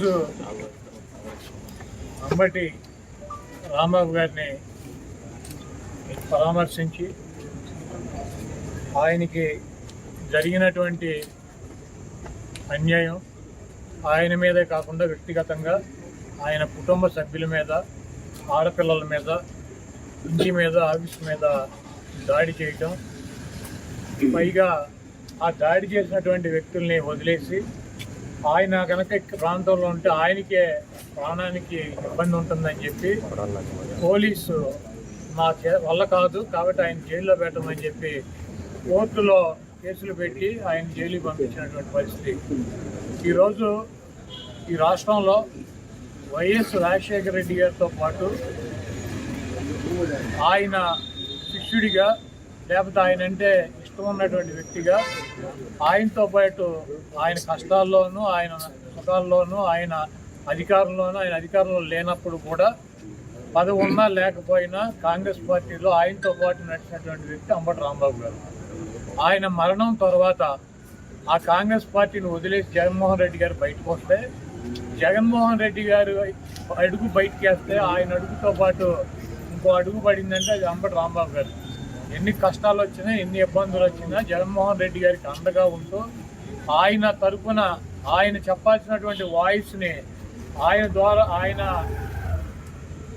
ఈరోజు అంబటి రాంబాబు గారిని పరామర్శించి ఆయనకి జరిగినటువంటి అన్యాయం ఆయన మీదే కాకుండా వ్యక్తిగతంగా ఆయన కుటుంబ సభ్యుల మీద, ఆడపిల్లల మీద, ఇంటి మీద, ఆఫీస్ మీద దాడి చేయటం, పైగా ఆ దాడి చేసినటువంటి వ్యక్తుల్ని వదిలేసి ఆయన కనుక ప్రాంతంలో ఉంటే ఆయనకే ప్రాణానికి ఇబ్బంది ఉంటుందని చెప్పి పోలీసు మా వల్ల కాదు కాబట్టి ఆయన జైల్లో పెట్టమని చెప్పి కోర్టులో కేసులు పెట్టి ఆయన జైలుకి పంపించినటువంటి పరిస్థితి. ఈరోజు ఈ రాష్ట్రంలో వైఎస్ రాజశేఖర రెడ్డి గారితో పాటు ఆయన శిష్యుడిగా, లేకపోతే ఆయన అంటే ఇష్టం ఉన్నటువంటి వ్యక్తిగా, ఆయనతో పాటు ఆయన కష్టాల్లోనూ, ఆయన సుఖాల్లోనూ, ఆయన అధికారంలో లేనప్పుడు కూడా పదవి ఉన్నా లేకపోయినా కాంగ్రెస్ పార్టీలో ఆయనతో పాటు నడిచినటువంటి వ్యక్తి అంబటి రాంబాబు గారు. ఆయన మరణం తర్వాత ఆ కాంగ్రెస్ పార్టీని వదిలేసి జగన్మోహన్ రెడ్డి గారు బయటకు వస్తే, జగన్మోహన్ రెడ్డి గారు అడుగు బయటకు వేస్తే ఆయన అడుగుతో పాటు ఇంకో అడుగు పడిందంటే అది అంబటి రాంబాబు గారు. ఎన్ని కష్టాలు వచ్చినా, ఎన్ని ఇబ్బందులు వచ్చినా జగన్మోహన్ రెడ్డి గారికి అండగా ఉంటూ ఆయన తరఫున ఆయన చెప్పాల్సినటువంటి వాయిస్ని ఆయన ద్వారా ఆయన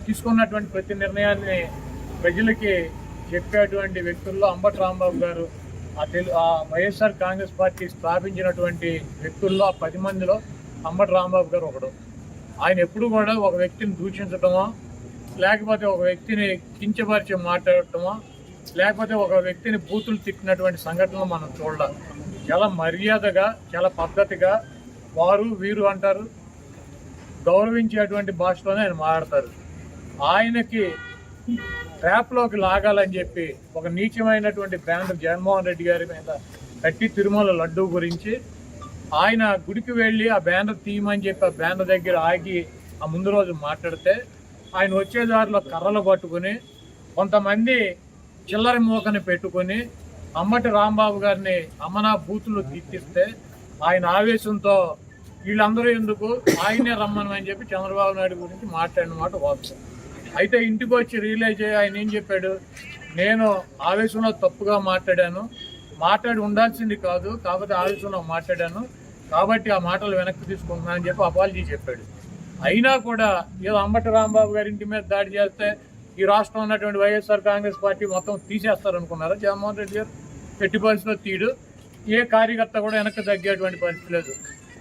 తీసుకున్నటువంటి ప్రతి నిర్ణయాన్ని ప్రజలకి చెప్పేటువంటి వ్యక్తుల్లో అంబటి రాంబాబు గారు, ఆ వైఎస్ఆర్ కాంగ్రెస్ పార్టీ స్థాపించినటువంటి వ్యక్తుల్లో ఆ 10 మందిలో అంబటి రాంబాబు గారు ఒకడు. ఆయన ఎప్పుడు కూడా ఒక వ్యక్తిని దూషించటమో, లేకపోతే ఒక వ్యక్తిని కించపరిచి మాట్లాడటమో, లేకపోతే ఒక వ్యక్తిని బూతులు తిట్టినటువంటి సంఘటనలు మనం చూడాలి. చాలా మర్యాదగా, చాలా పద్ధతిగా వారు వీరు అంటారు, గౌరవించేటువంటి భాషలోనే ఆయన మాట్లాడతారు. ఆయనకి ట్రాప్లోకి లాగాలని చెప్పి ఒక నీచమైనటువంటి బ్యానర్ జగన్మోహన్ రెడ్డి గారి మీద కట్టి తిరుమల లడ్డూ గురించి ఆయన గుడికి వెళ్ళి ఆ బ్యానర్ తీయమని చెప్పి ఆ బ్యానర్ దగ్గర ఆగి ఆ ముందు రోజు మాట్లాడితే ఆయన వచ్చేదారిలో కర్రలు పట్టుకుని కొంతమంది చిల్లర మూకని పెట్టుకుని అంబటి రాంబాబు గారిని అమ్మనా బూతులు తిట్టిస్తే ఆయన ఆవేశంతో వీళ్ళందరూ ఎందుకు ఆయనే రమ్మని చెప్పి చంద్రబాబు నాయుడు గురించి మాట్లాడిన మాట వాస్తవం. అయితే ఇంటికి వచ్చి రియలైజ్ అయ్యి ఆయన ఏం చెప్పాడు, నేను ఆవేశంలో తప్పుగా మాట్లాడి ఉండాల్సింది కాదు, కాకపోతే ఆవేశంలో మాట్లాడాను కాబట్టి ఆ మాటలు వెనక్కి తీసుకుంటున్నాను అని చెప్పి అపాలజీ చెప్పాడు. అయినా కూడా ఏదో అంబటి రాంబాబు గారి ఇంటి మీద దాడి చేస్తే ఈ రాష్ట్రం ఉన్నటువంటి వైఎస్ఆర్ కాంగ్రెస్ పార్టీ మొత్తం తీసేస్తారనుకున్నారా? జగన్మోహన్ రెడ్డి గారు ఎట్టి పరిస్థితిలో తీడు. ఏ కార్యకర్త కూడా వెనక్కి తగ్గేటువంటి పరిస్థితి లేదు.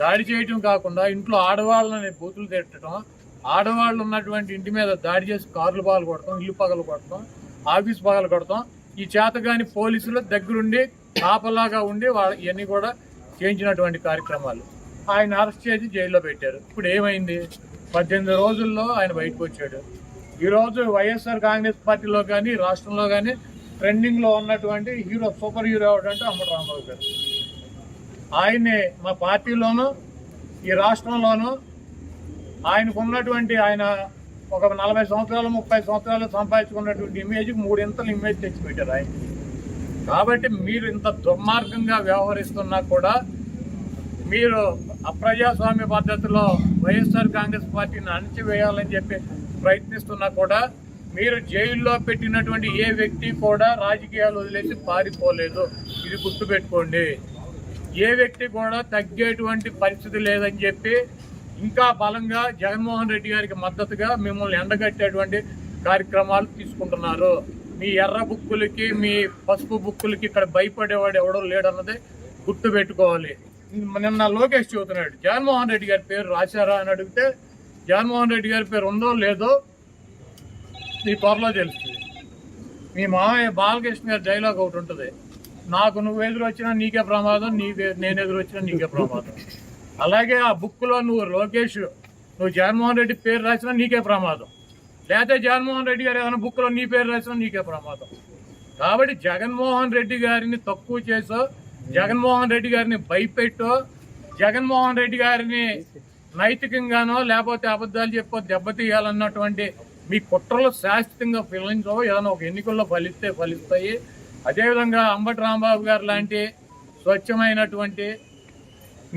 దాడి చేయటం కాకుండా ఇంట్లో ఆడవాళ్ళని బూతులు తిట్టడం, ఆడవాళ్ళు ఉన్నటువంటి ఇంటి మీద దాడి చేసి కార్లు పగలు కొడతాం, ఇల్లు పగలు కొడతాం, ఆఫీస్ పగలు కొడతాం. ఈ చేతగాని పోలీసులు దగ్గరుండి కాపలాగా ఉండి ఇవన్నీ కూడా చేయించినటువంటి కార్యక్రమాలు. ఆయన అరెస్ట్ చేసి జైల్లో పెట్టారు. ఇప్పుడు ఏమైంది? 18 రోజుల్లో ఆయన బయటకు వచ్చాడు. ఈరోజు వైఎస్ఆర్ కాంగ్రెస్ పార్టీలో కానీ రాష్ట్రంలో కానీ ట్రెండింగ్లో ఉన్నటువంటి హీరో, సూపర్ హీరో ఎవడంటే అంబటి రాంబాబు గారు. ఆయన్ని మా పార్టీలోనూ ఈ రాష్ట్రంలోనూ ఆయనకు ఉన్నటువంటి ఆయన ఒక 40 సంవత్సరాలు 30 సంవత్సరాలు సంపాదించుకున్నటువంటి ఇమేజ్కి 3 ఇంతలు ఇమేజ్ తెచ్చిపెట్టారు ఆయన. కాబట్టి మీరు ఇంత దుర్మార్గంగా వ్యవహరిస్తున్నా కూడా, మీరు అప్రజాస్వామ్య పద్ధతిలో వైఎస్ఆర్ కాంగ్రెస్ పార్టీని అణచివేయాలని చెప్పి ప్రయత్నిస్తున్నా కూడా, మీరు జైల్లో పెట్టినటువంటి ఏ వ్యక్తి కూడా రాజకీయాలు వదిలేసి పారిపోలేదు. ఇది గుర్తుపెట్టుకోండి. ఏ వ్యక్తి కూడా తగ్గేటువంటి పరిస్థితి లేదని చెప్పి ఇంకా బలంగా జగన్మోహన్ రెడ్డి గారికి మద్దతుగా మిమ్మల్ని ఎండగట్టేటువంటి కార్యక్రమాలు తీసుకుంటున్నారు. మీ ఎర్ర బుక్కులకి, మీ పసుపు బుక్కులకి ఇక్కడ భయపడేవాడు ఎవడో లేడన్నది గుర్తుపెట్టుకోవాలి. నిన్న లోకేష్ చెబుతున్నాడు, జగన్మోహన్ రెడ్డి గారి పేరు రాశారా అని అడిగితే, జగన్మోహన్ రెడ్డి గారి పేరు ఉందో లేదో మీ త్వరలో తెలుస్తుంది. మీ మామయ్య బాలకృష్ణ గారి డైలాగ్ ఒకటి ఉంటుంది, నాకు నువ్వు ఎదురు వచ్చినా నీకే ప్రమాదం, నేను ఎదురు వచ్చినా నీకే ప్రమాదం. అలాగే ఆ బుక్లో నువ్వు లోకేష్, నువ్వు జగన్మోహన్ రెడ్డి పేరు రాసినా నీకే ప్రమాదం, లేకపోతే జగన్మోహన్ రెడ్డి గారు ఏమైనా బుక్లో నీ పేరు రాసినా నీకే ప్రమాదం. కాబట్టి జగన్మోహన్ రెడ్డి గారిని తక్కువ చేసో, జగన్మోహన్ రెడ్డి గారిని భయపెట్టో, జగన్మోహన్ రెడ్డి గారిని నైతికంగానో లేకపోతే అబద్ధాలు చెప్పో దెబ్బతీయాలన్నటువంటి మీ కుట్రలు శాశ్వతంగా ఫలించవు. ఏదైనా ఒక ఎన్నికల్లో ఫలిస్తాయి. అదేవిధంగా అంబటి రాంబాబు గారు లాంటి స్వచ్ఛమైనటువంటి,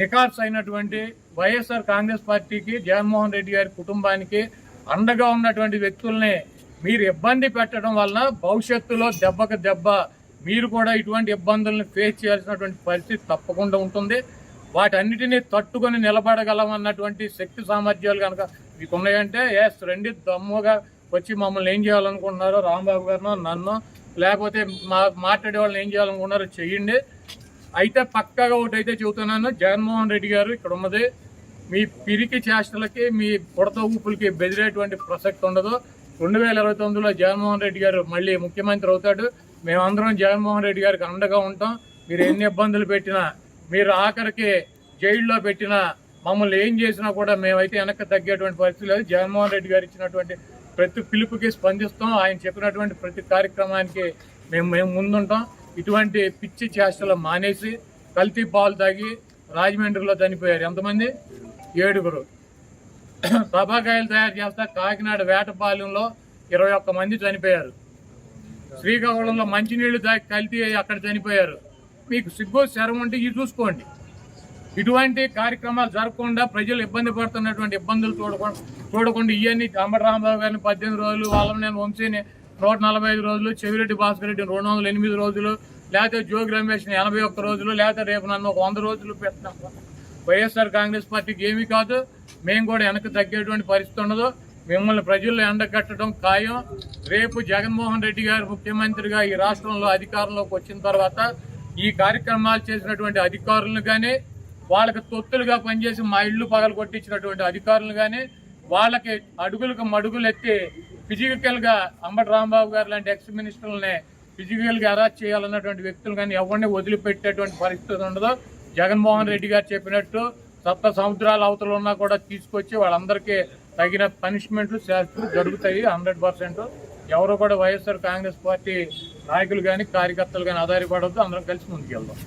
నిఖార్స్ అయినటువంటి వైఎస్ఆర్ కాంగ్రెస్ పార్టీకి, జగన్మోహన్ రెడ్డి గారి కుటుంబానికి అండగా ఉన్నటువంటి వ్యక్తుల్ని మీరు ఇబ్బంది పెట్టడం వలన భవిష్యత్తులో దెబ్బకు దెబ్బ మీరు కూడా ఇటువంటి ఇబ్బందులను ఫేస్ చేయాల్సినటువంటి పరిస్థితి తప్పకుండా ఉంటుంది. వాటన్నిటినీ తట్టుకొని నిలబడగలమన్నటువంటి శక్తి సామర్థ్యాలు కనుక మీకు ఉన్నాయంటే రండి, దమ్ముగా వచ్చి మమ్మల్ని ఏం చేయాలనుకుంటున్నారో రాంబాబు గారినో నన్ను లేకపోతే మాట్లాడే వాళ్ళని ఏం చేయాలనుకున్నారో చెయ్యండి. అయితే పక్కాగా ఒకటి అయితే చెబుతున్నాను, జగన్మోహన్ రెడ్డి గారు ఇక్కడ ఉన్నది మీ పిరికి చేష్టలకి, మీ బుడత ఊపులకి బెదిరేటువంటి ప్రసక్తి ఉండదు. 2029లో జగన్మోహన్ రెడ్డి గారు మళ్ళీ ముఖ్యమంత్రి అవుతాడు. మేమందరం జగన్మోహన్ రెడ్డి గారికి అండగా ఉంటాం. మీరు ఎన్ని ఇబ్బందులు పెట్టినా, మీరు ఆఖరికి జైల్లో పెట్టినా, మమ్మల్ని ఏం చేసినా కూడా మేమైతే వెనక్కి తగ్గేటువంటి పరిస్థితి లేదు. జగన్మోహన్ రెడ్డి గారు ఇచ్చినటువంటి ప్రతి పిలుపుకి స్పందిస్తాం. ఆయన చెప్పినటువంటి ప్రతి కార్యక్రమానికి మేము ముందుంటాం. ఇటువంటి పిచ్చి చేష్టలు మానేసి కల్తీ పాలు తాగి రాజమండ్రిలో చనిపోయారు ఎంతమంది? 7. టబాకాయలు తయారు చేస్తా కాకినాడ వేటపాలెంలో 21 మంది చనిపోయారు. శ్రీకాకుళంలో మంచినీళ్లు తాగి కల్తీ అక్కడ చనిపోయారు. మీకు సిగ్గు శరం ఉంటే ఇది చూసుకోండి. ఇటువంటి కార్యక్రమాలు జరగకుండా ప్రజలు ఇబ్బంది పడుతున్నటువంటి ఇబ్బందులు చూడకుండా ఇవన్నీ అంబటి రాంబాబు గారిని 18 రోజులు, వాళ్ళని వంశీని 145 రోజులు, చెవిరెడ్డి భాస్కర్ రెడ్డిని 208 రోజులు, లేకపోతే జోగి రమేష్ని 81 రోజులు, లేకపోతే రేపు నన్ను 100 రోజులు పెట్టినాం. వైఎస్ఆర్ కాంగ్రెస్ పార్టీకి ఏమీ కాదు. మేము కూడా వెనక్కి తగ్గేటువంటి పరిస్థితి ఉండదు. మిమ్మల్ని ప్రజల్లో ఎండగట్టడం ఖాయం. రేపు జగన్మోహన్ రెడ్డి గారు ముఖ్యమంత్రిగా ఈ రాష్ట్రంలో అధికారంలోకి వచ్చిన తర్వాత ఈ కార్యక్రమాలు చేసినటువంటి అధికారులను కానీ, వాళ్ళకి తొత్తులుగా పనిచేసి మా ఇళ్లు పగలు కొట్టించినటువంటి అధికారులు కానీ, వాళ్ళకి అడుగులకు మడుగులు ఎత్తి ఫిజికల్గా అంబటి రాంబాబు గారు లాంటి ఎక్స్ మినిస్టర్లని ఫిజికల్గా అరెస్ట్ చేయాలన్నటువంటి వ్యక్తులు కానీ ఎవరిని వదిలిపెట్టేటువంటి పరిస్థితి ఉండదు. జగన్మోహన్ రెడ్డి గారు చెప్పినట్టు సప్త సముద్రాల అవతల ఉన్నా కూడా తీసుకొచ్చి వాళ్ళందరికీ తగిన పనిష్మెంట్లు శాస్త్రం జరుగుతాయి 100%. ఎవరు కూడా వైఎస్ఆర్ కాంగ్రెస్ పార్టీ నాయకులు కానీ కార్యకర్తలు కానీ ఆధారపడవద్దు. అందరం కలిసి ముందుకెళ్దాం.